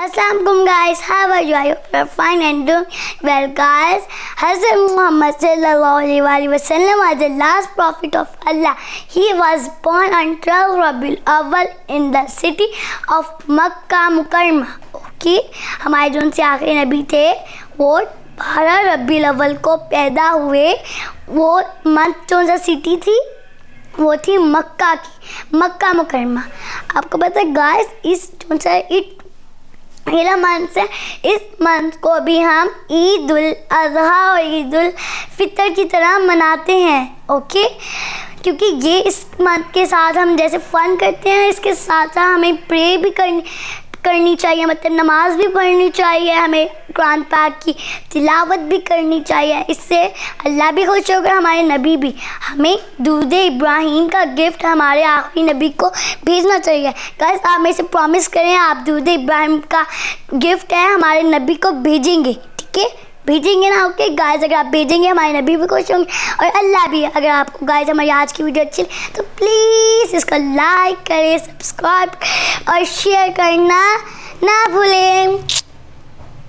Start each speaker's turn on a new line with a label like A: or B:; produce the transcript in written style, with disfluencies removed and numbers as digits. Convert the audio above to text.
A: Assalamualaikum guys, how are you? I hope you're fine and doing well guys. Hazrat Muhammad sallallahu alaihi wasallam was the last prophet of Allah. He was born on 12 Rabiul Awwal in the city of Makkah Mukarrama. Okay, हमारे जो उनसे आखिरी नबी थे वो 12 रबीउल अव्वल को पैदा हुए. वो मंथ जो सा सिटी थी वो थी मक्का की, मक्का मुकरमा. आपको पता है गाइस, इस जो सा पहला मंथ है, इस मंथ को भी हम ईद उल अज़हा और ईद उल फितर की तरह मनाते हैं. ओके, क्योंकि ये इस मंथ के साथ हम जैसे फ़न करते हैं, इसके साथ साथ हमें प्रे भी करनी चाहिए, मतलब नमाज भी पढ़नी चाहिए, हमें कुरान पाक की तिलावत भी करनी चाहिए. इससे अल्लाह भी खुश होगा, हमारे नबी भी. हमें दूध इब्राहीम का गिफ्ट हमारे आखिरी नबी को भेजना चाहिए. गाइस, आप मेरे से प्रॉमिस करें आप दूध इब्राहीम का गिफ्ट है हमारे नबी को भेजेंगे. ठीक है, भेजेंगे ना? ओके गाइस, अगर आप भेजेंगे हमारे नबी भी खुश होंगे और अल्लाह भी. अगर आपको गाइस हमारी आज की वीडियो अच्छी लगे तो प्लीज़ इसको लाइक करें, सब्सक्राइब और शेयर करना ना भूलें.